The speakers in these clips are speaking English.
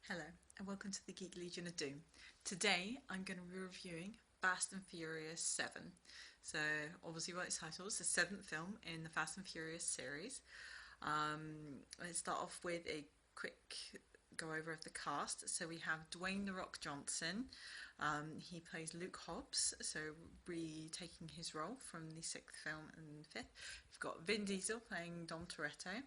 Hello and welcome to the Geek Legion of Doom. Today I'm going to be reviewing Fast and Furious 7. So obviously by its title, it's the seventh film in the Fast and Furious series. Let's start off with a quick go over of the cast. So we have Dwayne "The Rock" Johnson. He plays Luke Hobbs, so retaking his role from the sixth film and fifth. We've got Vin Diesel playing Dom Toretto.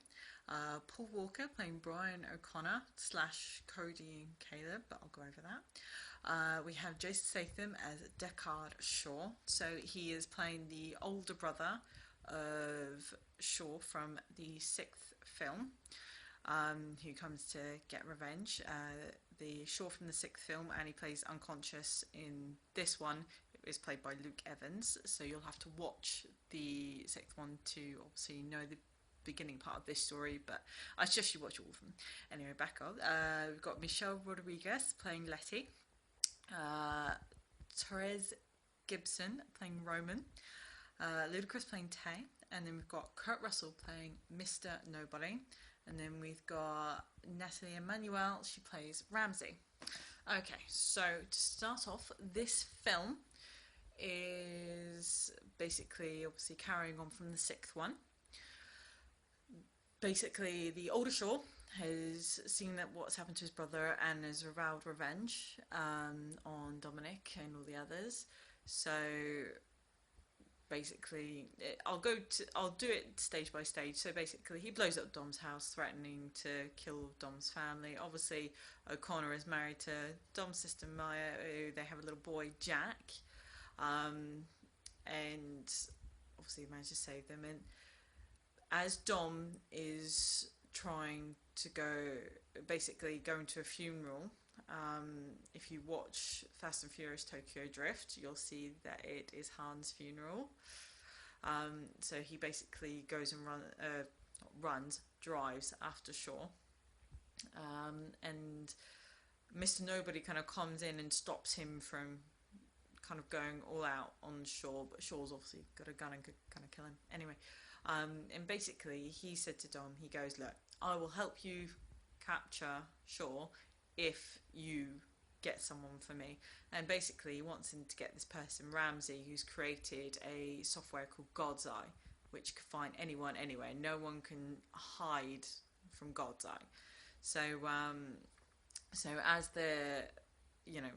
Paul Walker playing Brian O'Connor / Cody and Caleb, but I'll go over that. We have Jason Statham as Deckard Shaw, so he is playing the older brother of Shaw from the sixth film, who comes to get revenge. The Shaw from the sixth film, and he plays unconscious in this one. It is played by Luke Evans, so you'll have to watch the sixth one to obviously know the beginning part of this story, but I suggest you watch all of them. Anyway, back on. We've got Michelle Rodriguez playing Letty, Therese Gibson playing Roman, Ludacris playing Tay, and then we've got Kurt Russell playing Mr. Nobody, and then we've got Natalie Emmanuel, she plays Ramsey. Okay, so to start off, this film is basically obviously carrying on from the sixth one. Basically, the older Shaw has seen that what's happened to his brother and has vowed revenge on Dominic and all the others. So basically, I'll do it stage by stage. So basically, he blows up Dom's house, threatening to kill Dom's family. Obviously, O'Connor is married to Dom's sister Maya. They have a little boy, Jack, and obviously he managed to save them. And as Dom is trying to going to a funeral, if you watch Fast and Furious Tokyo Drift, you'll see that it is Han's funeral. So he basically goes and drives after Shaw. And Mr. Nobody kind of comes in and stops him from kind of going all out on Shaw, but Shaw's obviously got a gun and could kind of kill him. Anyway, and basically he said to Dom, he goes, look, I will help you capture Shaw if you get someone for me. And basically he wants him to get this person, Ramsey, who's created a software called God's Eye, which can find anyone anywhere. No one can hide from God's Eye. So as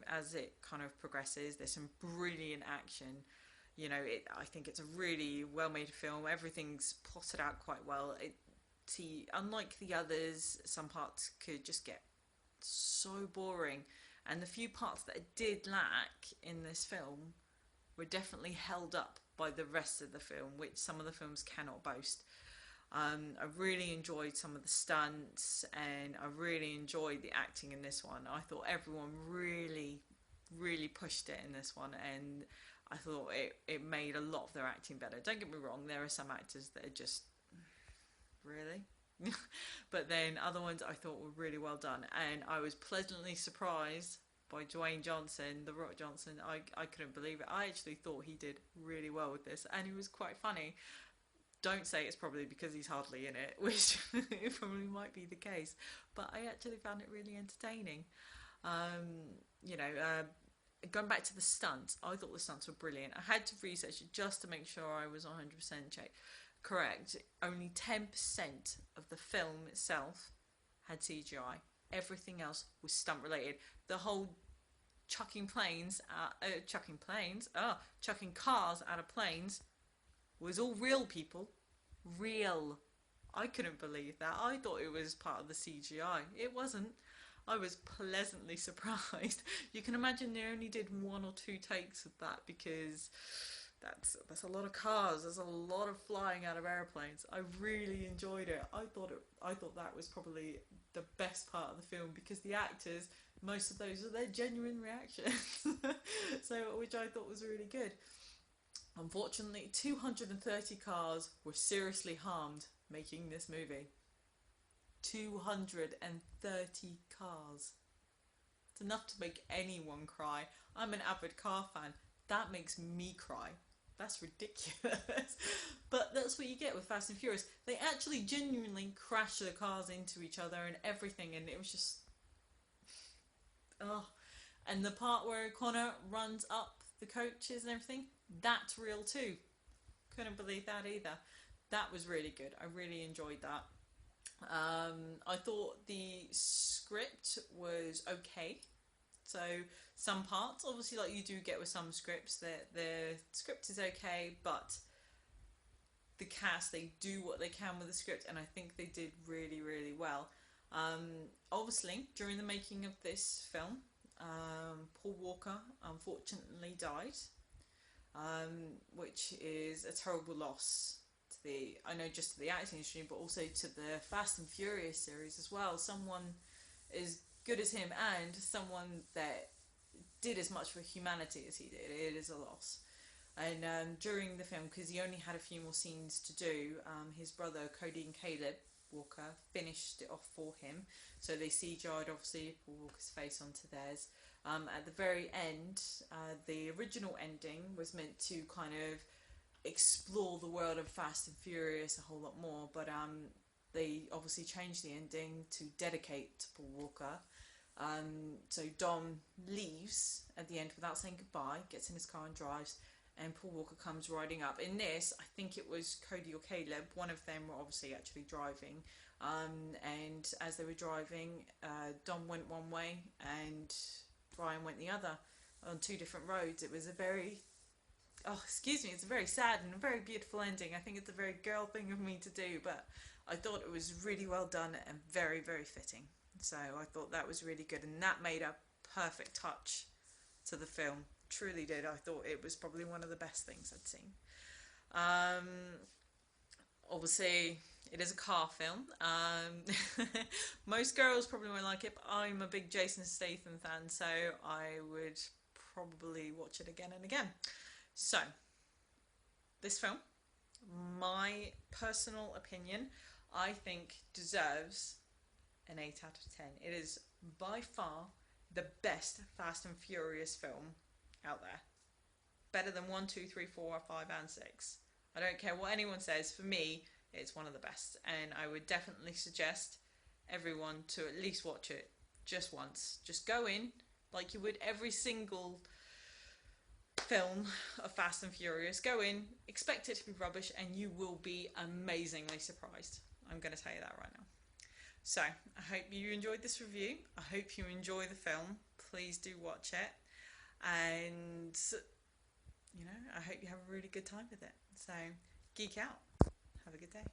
as it kind of progresses, there's some brilliant action. I think it's a really well-made film. Everything's plotted out quite well. Unlike the others, some parts could just get so boring, and the few parts that it did lack in this film were definitely held up by the rest of the film, which some of the films cannot boast. I really enjoyed some of the stunts, and I really enjoyed the acting in this one. I thought everyone really, really pushed it in this one, and I thought it made a lot of their acting better. Don't get me wrong, there are some actors that are just really but then other ones I thought were really well done, and I was pleasantly surprised by Dwayne Johnson, The Rock Johnson. I couldn't believe it. I actually thought he did really well with this, and he was quite funny. Don't say it's probably because he's hardly in it, which it probably might be the case, but I actually found it really entertaining. Going back to the stunts, I thought the stunts were brilliant. I had to research it just to make sure I was 100% correct. Only 10% of the film itself had CGI. Everything else was stunt related. The whole chucking cars out of planes was all real people. Real. I couldn't believe that. I thought it was part of the CGI. It wasn't. I was pleasantly surprised. You can imagine they only did one or two takes of that, because that's a lot of cars. There's a lot of flying out of airplanes. I really enjoyed it. I thought that was probably the best part of the film, because the actors, most of those are their genuine reactions. Which I thought was really good. Unfortunately, 230 cars were seriously harmed making this movie. 230 cars. It's enough to make anyone cry. I'm an avid car fan. That makes me cry. That's ridiculous. But that's what you get with Fast and Furious. They actually genuinely crash the cars into each other and everything, and it was just Oh, and the part where Connor runs up the coaches and everything, that's real too. Couldn't believe that either. That was really good. I really enjoyed that. I thought the script was okay. So some parts, obviously, like you do get with some scripts, that the script is okay, but the cast, they do what they can with the script, and I think they did really, really well. Obviously, during the making of this film, Paul Walker unfortunately died, which is a terrible loss to the, I know, just to the acting industry, but also to the Fast and Furious series as well. Someone as good as him and someone that did as much for humanity as he did. It is a loss. And during the film, because he only had a few more scenes to do, his brother Cody and Caleb Walker finished it off for him. So they CGI'd obviously Paul Walker's face onto theirs. At the very end, the original ending was meant to kind of explore the world of Fast and Furious a whole lot more, but they obviously changed the ending to dedicate to Paul Walker. So Dom leaves at the end without saying goodbye, gets in his car and drives, and Paul Walker comes riding up. In this, I think it was Cody or Caleb, one of them were obviously actually driving, and as they were driving, Dom went one way and Brian went the other on two different roads. It was a very, oh, excuse me, it's a very sad and a very beautiful ending. I think it's a very girl thing of me to do, but I thought it was really well done and very, very fitting. So I thought that was really good, and that made a perfect touch to the film. Truly did. I thought it was probably one of the best things I'd seen. Obviously, it is a car film. Most girls probably won't like it, but I'm a big Jason Statham fan, so I would probably watch it again and again. So, this film, my personal opinion, I think deserves an 8 out of 10. It is by far the best Fast and Furious film out there. Better than 1, 2, 3, 4, 5, and 6. I don't care what anyone says, for me, it's one of the best. And I would definitely suggest everyone to at least watch it just once. Just go in like you would every single film of Fast and Furious. Go in, expect it to be rubbish, and you will be amazingly surprised. I'm going to tell you that right now. So, I hope you enjoyed this review. I hope you enjoy the film. Please do watch it. And, I hope you have a really good time with it. So, geek out. Have a good day.